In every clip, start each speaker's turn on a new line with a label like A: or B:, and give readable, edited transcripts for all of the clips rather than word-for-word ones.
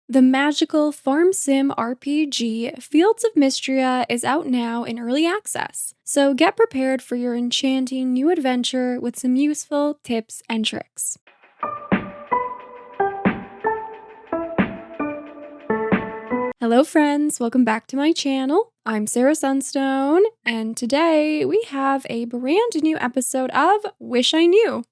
A: The magical farm sim RPG Fields of Mistria is out now in early access, so get prepared for your enchanting new adventure with some useful tips and tricks. Hello friends, welcome back to my channel. I'm Sarah Sunstone, and today we have a brand new episode of Wish I Knew,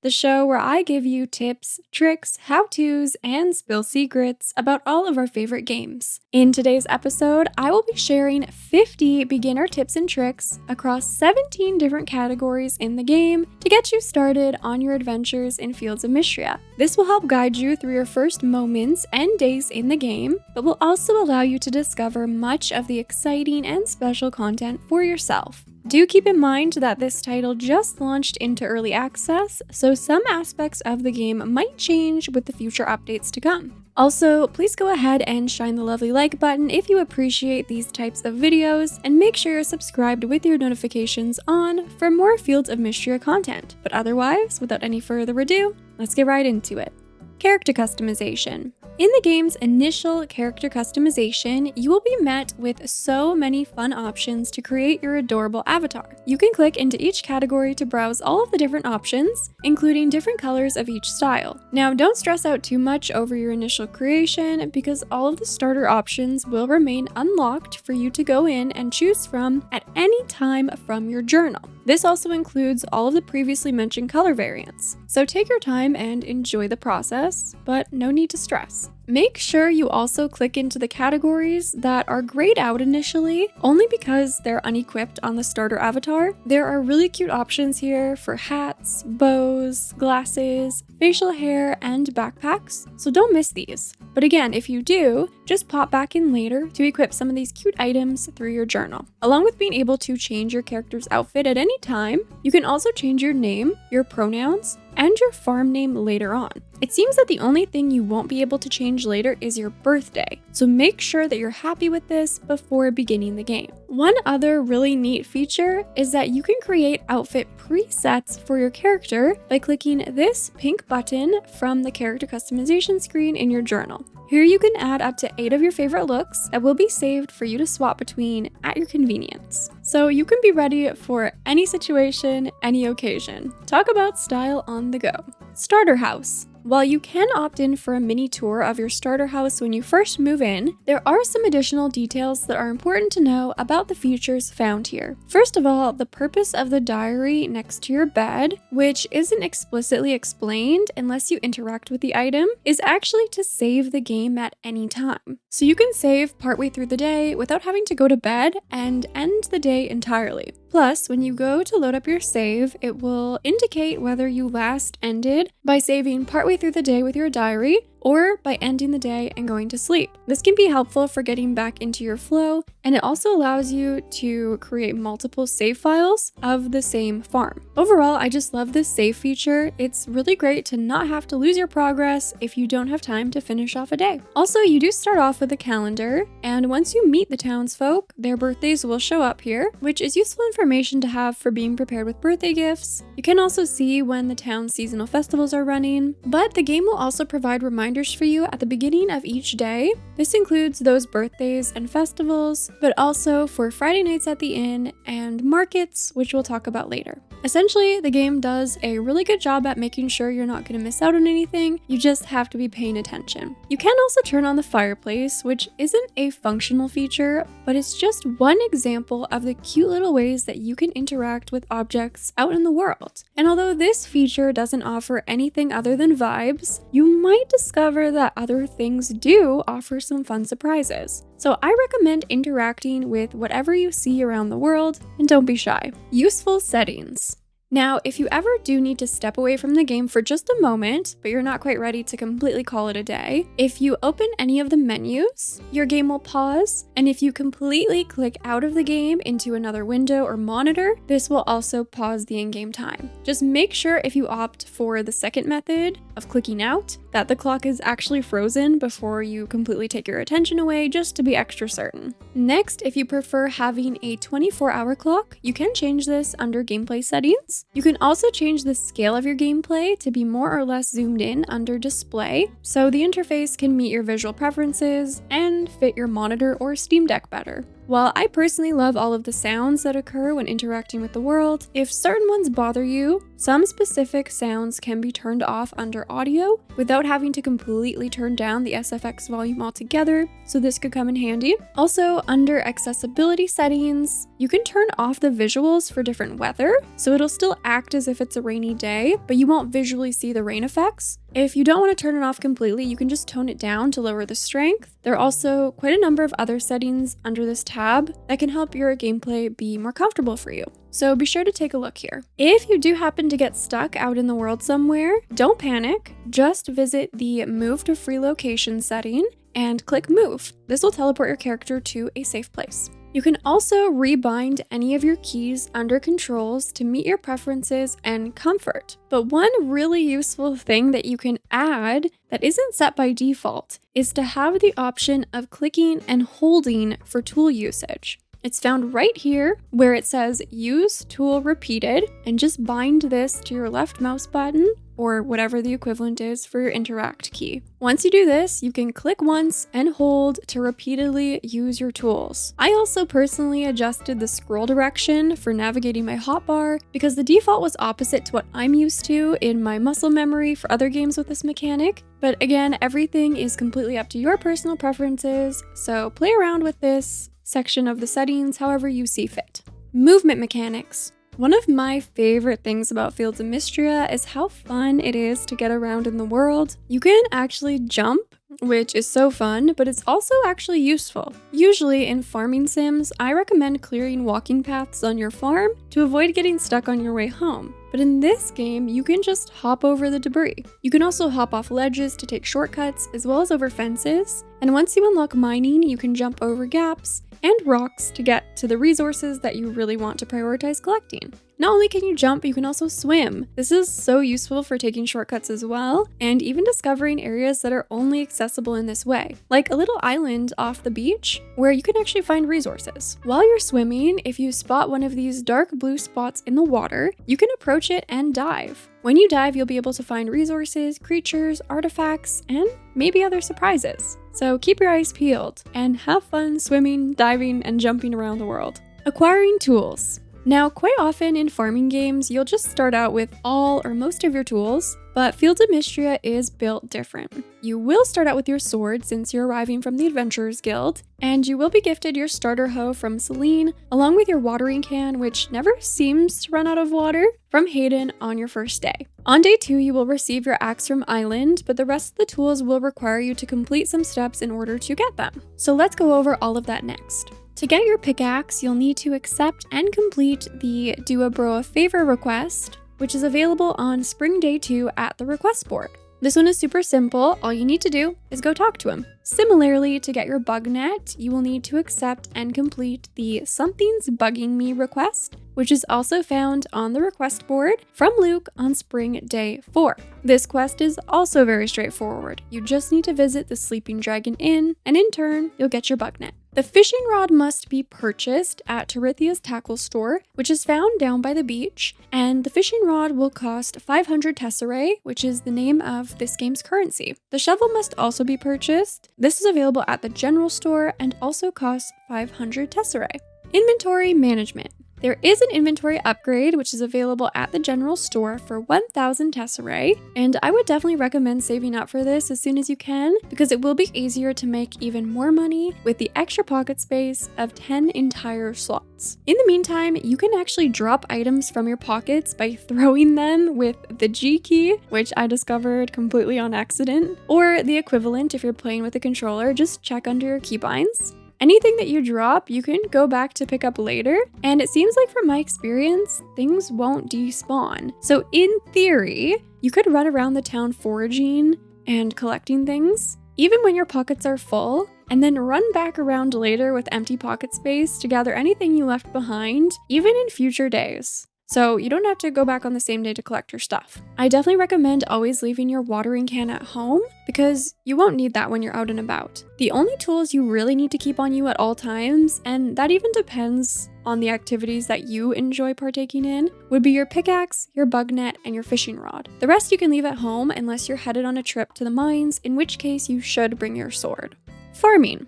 A: the show where I give you tips, tricks, how-tos, and spill secrets about all of our favorite games. In today's episode, I will be sharing 50 beginner tips and tricks across 17 different categories in the game to get you started on your adventures in Fields of Mistria. This will help guide you through your first moments and days in the game, but will also allow you to discover much of the exciting and special content for yourself. Do keep in mind that this title just launched into early access, so some aspects of the game might change with the future updates to come. Also, please go ahead and shine the lovely like button if you appreciate these types of videos, and make sure you're subscribed with your notifications on for more Fields of Mistria content. But otherwise, without any further ado, let's get right into it. Character customization. In the game's initial character customization, you will be met with so many fun options to create your adorable avatar. You can click into each category to browse all of the different options, including different colors of each style. Now, don't stress out too much over your initial creation, because all of the starter options will remain unlocked for you to go in and choose from at any time from your journal. This also includes all of the previously mentioned color variants. So take your time and enjoy the process, but no need to stress. Make sure you also click into the categories that are grayed out initially, only because they're unequipped on the starter avatar. There are really cute options here for hats, bows, glasses, facial hair, and backpacks, so don't miss these. But again, if you do, just pop back in later to equip some of these cute items through your journal. Along with being able to change your character's outfit at any time, you can also change your name, your pronouns, and your farm name later on. It seems that the only thing you won't be able to change later is your birthday, so make sure that you're happy with this before beginning the game. One other really neat feature is that you can create outfit presets for your character by clicking this pink button from the character customization screen in your journal. Here you can add up to 8 of your favorite looks that will be saved for you to swap between at your convenience. So you can be ready for any situation, any occasion. Talk about style on the go. Starter house. While you can opt in for a mini tour of your starter house when you first move in, there are some additional details that are important to know about the features found here. First of all, the purpose of the diary next to your bed, which isn't explicitly explained unless you interact with the item, is actually to save the game at any time. So you can save partway through the day without having to go to bed and end the day entirely. Plus, when you go to load up your save, it will indicate whether you last ended by saving partway through the day with your diary or by ending the day and going to sleep. This can be helpful for getting back into your flow, and it also allows you to create multiple save files of the same farm. Overall, I just love this save feature. It's really great to not have to lose your progress if you don't have time to finish off a day. Also, you do start off with a calendar, and once you meet the townsfolk, their birthdays will show up here, which is useful information to have for being prepared with birthday gifts. You can also see when the town's seasonal festivals are running, but the game will also provide reminders for you at the beginning of each day. This includes those birthdays and festivals, but also for Friday nights at the inn and markets, which we'll talk about later. Essentially, the game does a really good job at making sure you're not going to miss out on anything. You just have to be paying attention. You can also turn on the fireplace, which isn't a functional feature, but it's just one example of the cute little ways that you can interact with objects out in the world. And although this feature doesn't offer anything other than vibes, you might discover that other things do offer some fun surprises. So I recommend interacting with whatever you see around the world, and don't be shy. Useful settings. Now, if you ever do need to step away from the game for just a moment, but you're not quite ready to completely call it a day, if you open any of the menus, your game will pause, and if you completely click out of the game into another window or monitor, this will also pause the in-game time. Just make sure if you opt for the second method of clicking out, that the clock is actually frozen before you completely take your attention away, just to be extra certain. Next, if you prefer having a 24-hour clock, you can change this under gameplay settings. You can also change the scale of your gameplay to be more or less zoomed in under display, so the interface can meet your visual preferences and fit your monitor or Steam Deck better. While I personally love all of the sounds that occur when interacting with the world, if certain ones bother you, some specific sounds can be turned off under audio without having to completely turn down the SFX volume altogether, so this could come in handy. Also, under accessibility settings, you can turn off the visuals for different weather, so it'll still act as if it's a rainy day, but you won't visually see the rain effects. If you don't want to turn it off completely, you can just tone it down to lower the strength. There are also quite a number of other settings under this tab that can help your gameplay be more comfortable for you. So be sure to take a look here. If you do happen to get stuck out in the world somewhere, don't panic. Just visit the Move to Free Location setting and click Move. This will teleport your character to a safe place. You can also rebind any of your keys under controls to meet your preferences and comfort. But one really useful thing that you can add that isn't set by default is to have the option of clicking and holding for tool usage. It's found right here where it says Use Tool Repeated, and just bind this to your left mouse button or whatever the equivalent is for your interact key. Once you do this, you can click once and hold to repeatedly use your tools. I also personally adjusted the scroll direction for navigating my hotbar because the default was opposite to what I'm used to in my muscle memory for other games with this mechanic. But again, everything is completely up to your personal preferences, so play around with this section of the settings however you see fit. Movement mechanics. One of my favorite things about Fields of Mistria is how fun it is to get around in the world. You can actually jump, which is so fun, but it's also actually useful. Usually in farming sims, I recommend clearing walking paths on your farm to avoid getting stuck on your way home. But in this game, you can just hop over the debris. You can also hop off ledges to take shortcuts, as well as over fences. And once you unlock mining, you can jump over gaps and rocks to get to the resources that you really want to prioritize collecting. Not only can you jump, but you can also swim. This is so useful for taking shortcuts as well, and even discovering areas that are only accessible in this way, like a little island off the beach where you can actually find resources. While you're swimming, if you spot one of these dark blue spots in the water, you can approach it and dive. When you dive, you'll be able to find resources, creatures, artifacts, and maybe other surprises. So keep your eyes peeled and have fun swimming, diving, and jumping around the world. Acquiring tools. Now, quite often in farming games, you'll just start out with all or most of your tools, but Fields of Mistria is built different. You will start out with your sword since you're arriving from the Adventurers Guild, and you will be gifted your starter hoe from Celine, along with your watering can, which never seems to run out of water, from Hayden on your first day. On day 2, you will receive your axe from Island, but the rest of the tools will require you to complete some steps in order to get them. So let's go over all of that next. To get your pickaxe, you'll need to accept and complete the Do a Bro a Favor request, which is available on Spring Day 2 at the request board. This one is super simple. All you need to do is go talk to him. Similarly, to get your bug net, you will need to accept and complete the Something's Bugging Me request, which is also found on the request board from Luke on Spring Day 4. This quest is also very straightforward. You just need to visit the Sleeping Dragon Inn, and in turn, you'll get your bug net. The fishing rod must be purchased at Tarithia's tackle store, which is found down by the beach, and the fishing rod will cost 500 tesserae, which is the name of this game's currency. The shovel must also be purchased. This is available at the general store and also costs 500 tesserae. Inventory management. There is an inventory upgrade which is available at the general store for 1,000 tesserae, and I would definitely recommend saving up for this as soon as you can because it will be easier to make even more money with the extra pocket space of 10 entire slots. In the meantime, you can actually drop items from your pockets by throwing them with the G key, which I discovered completely on accident, or the equivalent if you're playing with a controller, just check under your keybinds. Anything that you drop, you can go back to pick up later, and it seems like from my experience, things won't despawn. So in theory, you could run around the town foraging and collecting things, even when your pockets are full, and then run back around later with empty pocket space to gather anything you left behind, even in future days. so you don't have to go back on the same day to collect your stuff. I definitely recommend always leaving your watering can at home because you won't need that when you're out and about. The only tools you really need to keep on you at all times, and that even depends on the activities that you enjoy partaking in, would be your pickaxe, your bug net, and your fishing rod. The rest you can leave at home unless you're headed on a trip to the mines, in which case you should bring your sword. Farming.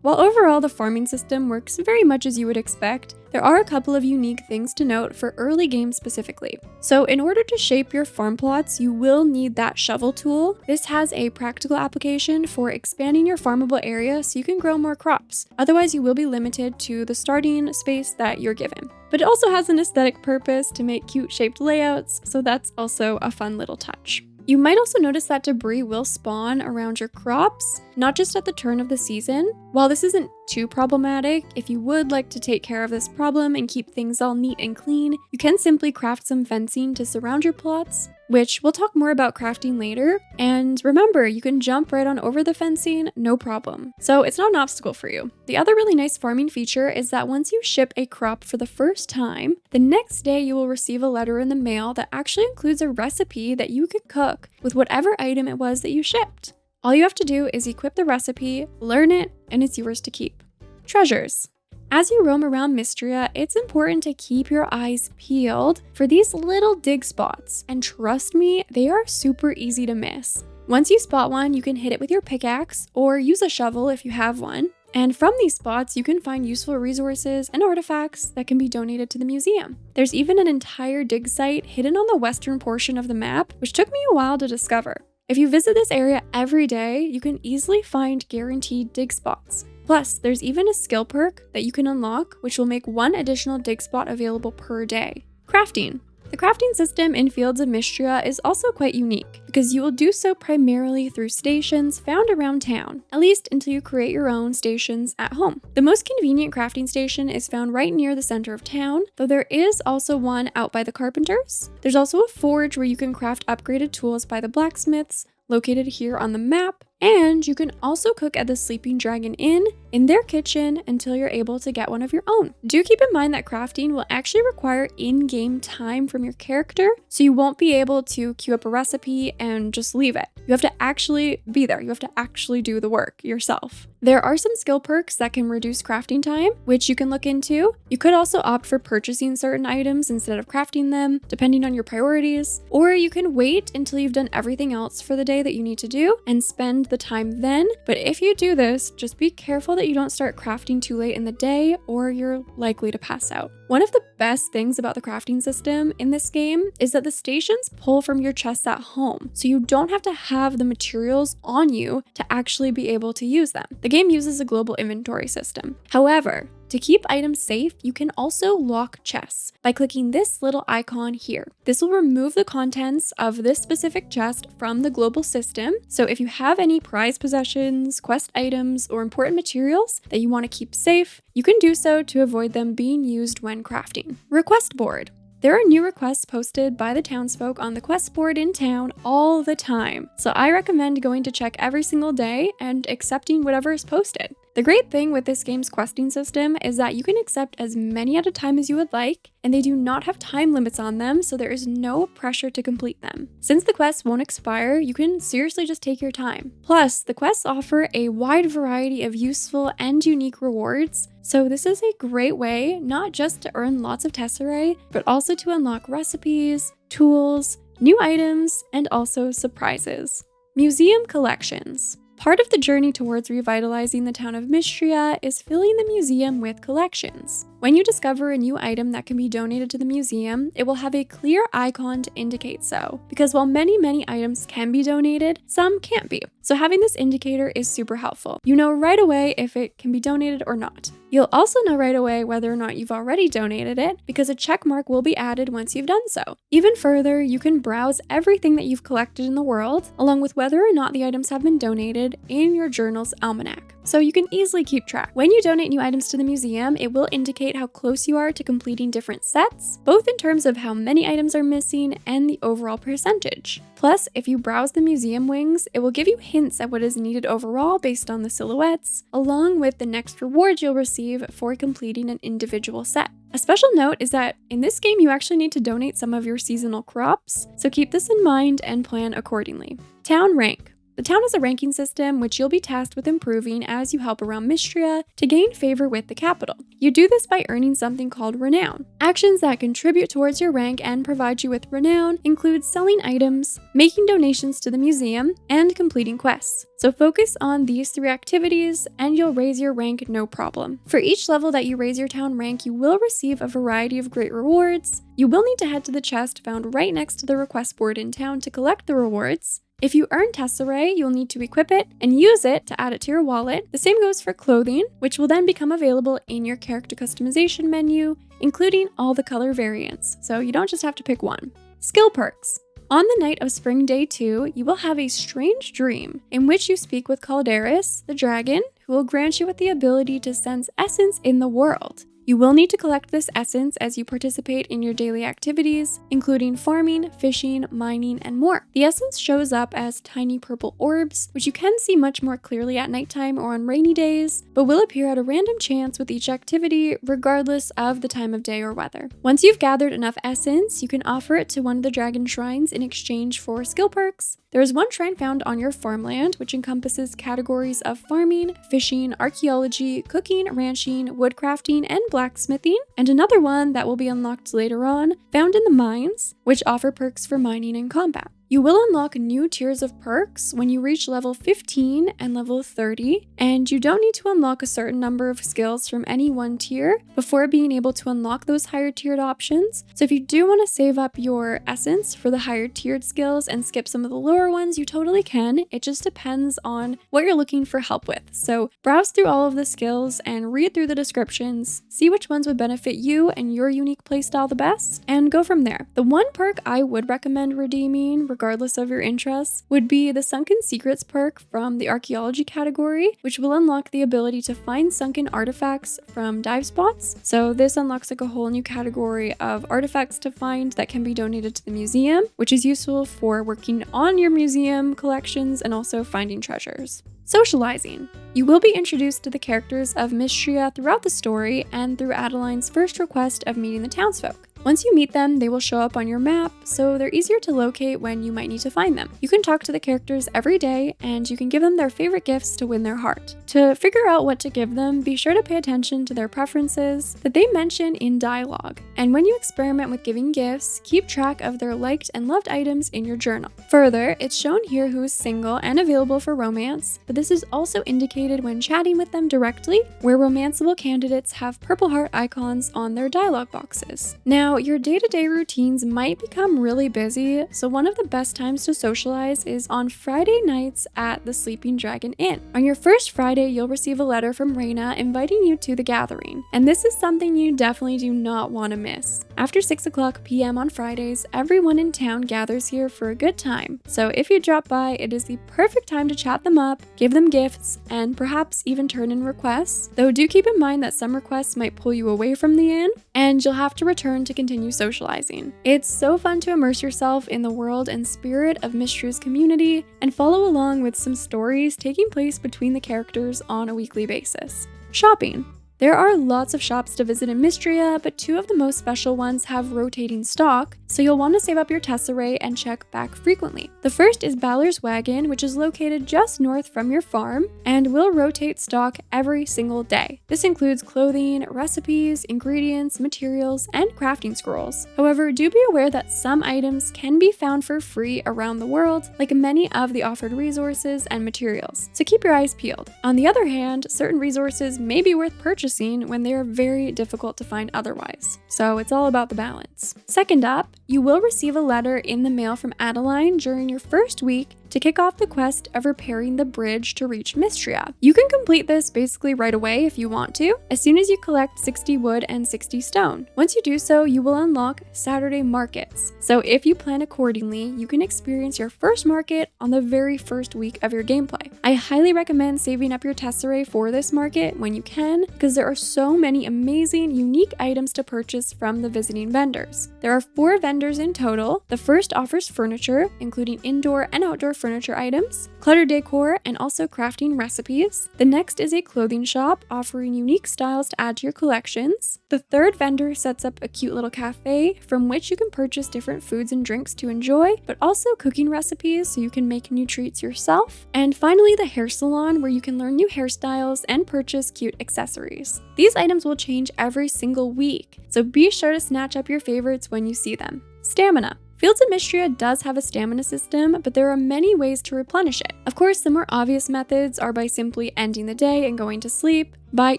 A: While overall the farming system works very much as you would expect, there are a couple of unique things to note for early games specifically. So in order to shape your farm plots, you will need that shovel tool. This has a practical application for expanding your farmable area so you can grow more crops. Otherwise, you will be limited to the starting space that you're given. But it also has an aesthetic purpose to make cute shaped layouts, so that's also a fun little touch. You might also notice that debris will spawn around your crops, not just at the turn of the season. While this isn't too problematic, if you would like to take care of this problem and keep things all neat and clean, you can simply craft some fencing to surround your plots, which we'll talk more about crafting later. And remember, you can jump right on over the fencing, no problem. So it's not an obstacle for you. The other really nice farming feature is that once you ship a crop for the first time, the next day you will receive a letter in the mail that actually includes a recipe that you can cook with whatever item it was that you shipped. All you have to do is equip the recipe, learn it, and it's yours to keep. Treasures. As you roam around Mistria, it's important to keep your eyes peeled for these little dig spots, and trust me, they are super easy to miss. Once you spot one, you can hit it with your pickaxe or use a shovel if you have one, and from these spots, you can find useful resources and artifacts that can be donated to the museum. There's even an entire dig site hidden on the western portion of the map, which took me a while to discover. If you visit this area every day, you can easily find guaranteed dig spots. Plus, there's even a skill perk that you can unlock, which will make one additional dig spot available per day. Crafting. The crafting system in Fields of Mistria is also quite unique, because you will do so primarily through stations found around town, at least until you create your own stations at home. The most convenient crafting station is found right near the center of town, though there is also one out by the carpenters. There's also a forge where you can craft upgraded tools by the blacksmiths, located here on the map, and you can also cook at the Sleeping Dragon Inn in their kitchen until you're able to get one of your own. Do keep in mind that crafting will actually require in-game time from your character, so you won't be able to queue up a recipe and just leave it. You have to actually be there. You have to actually do the work yourself. There are some skill perks that can reduce crafting time, which you can look into. You could also opt for purchasing certain items instead of crafting them, depending on your priorities, or you can wait until you've done everything else for the day that you need to do and spend the time then. But if you do this, just be careful that you don't start crafting too late in the day or you're likely to pass out. One of the best things about the crafting system in this game is that the stations pull from your chests at home, so you don't have to have the materials on you to actually be able to use them. The game uses a global inventory system. However, to keep items safe, you can also lock chests by clicking this little icon here. This will remove the contents of this specific chest from the global system, so if you have any prized possessions, quest items, or important materials that you want to keep safe, you can do so to avoid them being used when crafting. Request board. There are new requests posted by the townsfolk on the quest board in town all the time, so I recommend going to check every single day and accepting whatever is posted. The great thing with this game's questing system is that you can accept as many at a time as you would like, and they do not have time limits on them, so there is no pressure to complete them. Since the quests won't expire, you can seriously just take your time. Plus, the quests offer a wide variety of useful and unique rewards, so this is a great way not just to earn lots of tesserae, but also to unlock recipes, tools, new items, and also surprises. Museum collections. Part of the journey towards revitalizing the town of Mistria is filling the museum with collections. When you discover a new item that can be donated to the museum, it will have a clear icon to indicate so, because while many items can be donated, some can't be. So having this indicator is super helpful. You know right away if it can be donated or not. You'll also know right away whether or not you've already donated it, because a check mark will be added once you've done so. Even further, you can browse everything that you've collected in the world, along with whether or not the items have been donated recorded in your journal's almanac, so you can easily keep track. When you donate new items to the museum, it will indicate how close you are to completing different sets, both in terms of how many items are missing and the overall percentage. Plus, if you browse the museum wings, it will give you hints at what is needed overall based on the silhouettes, along with the next reward you'll receive for completing an individual set. A special note is that in this game, you actually need to donate some of your seasonal crops, so keep this in mind and plan accordingly. Town rank. The town is a ranking system which you'll be tasked with improving as you help around Mistria to gain favor with the capital. You do this by earning something called renown. Actions that contribute towards your rank and provide you with renown include selling items, making donations to the museum, and completing quests. So focus on these 3 activities and you'll raise your rank no problem. For each level that you raise your town rank, you will receive a variety of great rewards. You will need to head to the chest found right next to the request board in town to collect the rewards. If you earn Tesserae, you'll need to equip it and use it to add it to your wallet. The same goes for clothing, which will then become available in your character customization menu, including all the color variants, so you don't just have to pick one. Skill perks. On the night of Spring Day 2, you will have a strange dream in which you speak with Calderis, the dragon, who will grant you with the ability to sense essence in the world. You will need to collect this essence as you participate in your daily activities, including farming, fishing, mining, and more. The essence shows up as tiny purple orbs, which you can see much more clearly at nighttime or on rainy days, but will appear at a random chance with each activity, regardless of the time of day or weather. Once you've gathered enough essence, you can offer it to one of the dragon shrines in exchange for skill perks. There is one shrine found on your farmland, which encompasses categories of farming, fishing, archaeology, cooking, ranching, woodcrafting, and blacksmithing, and another one that will be unlocked later on, found in the mines, which offer perks for mining and combat. You will unlock new tiers of perks when you reach level 15 and level 30, and you don't need to unlock a certain number of skills from any one tier before being able to unlock those higher tiered options. So if you do want to save up your essence for the higher tiered skills and skip some of the lower ones, you totally can. It just depends on what you're looking for help with. So browse through all of the skills and read through the descriptions, see which ones would benefit you and your unique playstyle the best, and go from there. The one perk I would recommend redeeming, regardless of your interests, would be the Sunken Secrets perk from the archaeology category, which will unlock the ability to find sunken artifacts from dive spots. So this unlocks like a whole new category of artifacts to find that can be donated to the museum, which is useful for working on your museum collections and also finding treasures. Socializing. You will be introduced to the characters of Mistria throughout the story and through Adeline's first request of meeting the townsfolk. Once you meet them, they will show up on your map, so they're easier to locate when you might need to find them. You can talk to the characters every day, and you can give them their favorite gifts to win their heart. To figure out what to give them, be sure to pay attention to their preferences that they mention in dialogue. And when you experiment with giving gifts, keep track of their liked and loved items in your journal. Further, it's shown here who is single and available for romance, but this is also indicated when chatting with them directly, where romanceable candidates have purple heart icons on their dialogue boxes. Now, your day-to-day routines might become really busy, so one of the best times to socialize is on Friday nights at the Sleeping Dragon Inn. On your first Friday, you'll receive a letter from Reina inviting you to the gathering, and this is something you definitely do not want to miss. After 6 p.m. on Fridays, everyone in town gathers here for a good time, so if you drop by, it is the perfect time to chat them up, give them gifts, and perhaps even turn in requests, though do keep in mind that some requests might pull you away from the inn, and you'll have to return to continue socializing. It's so fun to immerse yourself in the world and spirit of Mistria's community and follow along with some stories taking place between the characters on a weekly basis. Shopping. There are lots of shops to visit in Mistria, but 2 of the most special ones have rotating stock, so you'll want to save up your Tesserae and check back frequently. The first is Balor's Wagon, which is located just north from your farm and will rotate stock every single day. This includes clothing, recipes, ingredients, materials, and crafting scrolls. However, do be aware that some items can be found for free around the world, like many of the offered resources and materials, so keep your eyes peeled. On the other hand, certain resources may be worth purchasing when they are very difficult to find otherwise. So it's all about the balance. Second up, you will receive a letter in the mail from Adeline during your first week to kick off the quest of repairing the bridge to reach Mistria. You can complete this basically right away if you want to, as soon as you collect 60 wood and 60 stone. Once you do so, you will unlock Saturday markets. So if you plan accordingly, you can experience your first market on the very first week of your gameplay. I highly recommend saving up your tesserae for this market when you can, because there are so many amazing, unique items to purchase from the visiting vendors. There are 4 vendors in total. The first offers furniture, including indoor and outdoor furniture items, clutter decor, and also crafting recipes. The next is a clothing shop offering unique styles to add to your collections. The third vendor sets up a cute little cafe from which you can purchase different foods and drinks to enjoy, but also cooking recipes so you can make new treats yourself. And finally, the hair salon, where you can learn new hairstyles and purchase cute accessories. These items will change every single week, so be sure to snatch up your favorites when you see them. Stamina. Fields of Mistria does have a stamina system, but there are many ways to replenish it. Of course, the more obvious methods are by simply ending the day and going to sleep, by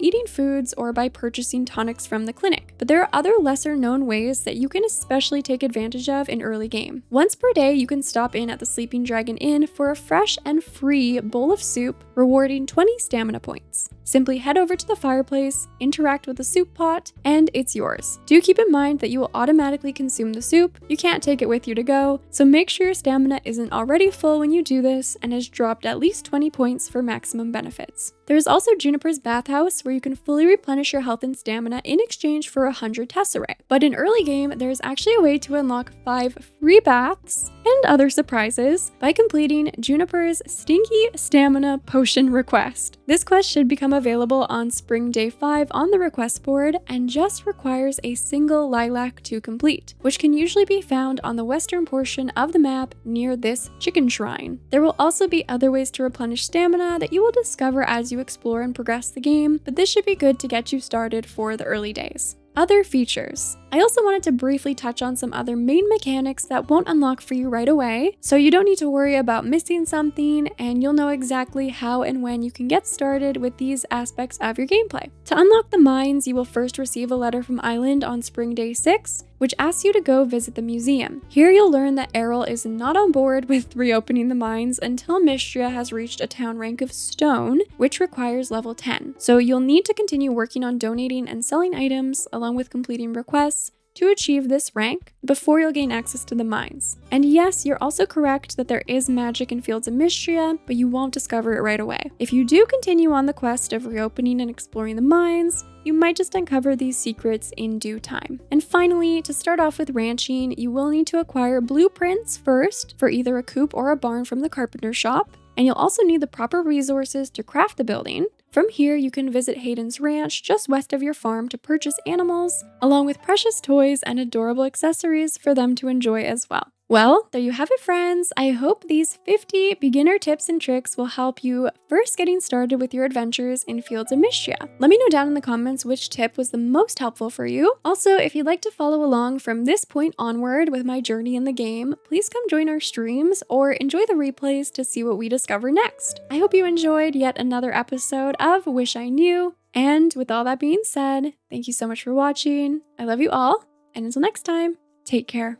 A: eating foods, or by purchasing tonics from the clinic. But there are other lesser known ways that you can especially take advantage of in early game. Once per day, you can stop in at the Sleeping Dragon Inn for a fresh and free bowl of soup, rewarding 20 stamina points. Simply head over to the fireplace, interact with the soup pot, and it's yours. Do keep in mind that you will automatically consume the soup. You can't take it with you to go, so make sure your stamina isn't already full when you do this and has dropped at least 20 points for maximum benefits. There is also Juniper's Bathhouse, where you can fully replenish your health and stamina in exchange for 100 tesserae. But in early game, there is actually a way to unlock 5 free baths and other surprises by completing Juniper's Stinky Stamina Potion request. This quest should become available on Spring Day 5 on the request board and just requires a single lilac to complete, which can usually be found on the western portion of the map near this chicken shrine. There will also be other ways to replenish stamina that you will discover as you explore and progress the game, but this should be good to get you started for the early days. Other features. I also wanted to briefly touch on some other main mechanics that won't unlock for you right away, so you don't need to worry about missing something, and you'll know exactly how and when you can get started with these aspects of your gameplay. To unlock the mines, you will first receive a letter from Island on Spring Day 6, which asks you to go visit the museum. Here you'll learn that Errol is not on board with reopening the mines until Mistria has reached a town rank of Stone, which requires level 10. So you'll need to continue working on donating and selling items, along with completing requests, to achieve this rank before you'll gain access to the mines. And yes, you're also correct that there is magic in Fields of Mistria, but you won't discover it right away. If you do continue on the quest of reopening and exploring the mines, you might just uncover these secrets in due time. And finally, to start off with ranching, you will need to acquire blueprints first for either a coop or a barn from the carpenter shop, and you'll also need the proper resources to craft the building. From here, you can visit Hayden's ranch just west of your farm to purchase animals, along with precious toys and adorable accessories for them to enjoy as well. Well, there you have it, friends. I hope these 50 beginner tips and tricks will help you first getting started with your adventures in Fields of Mistria. Let me know down in the comments which tip was the most helpful for you. Also, if you'd like to follow along from this point onward with my journey in the game, please come join our streams or enjoy the replays to see what we discover next. I hope you enjoyed yet another episode of Wish I Knew. And with all that being said, thank you so much for watching. I love you all, and until next time, take care.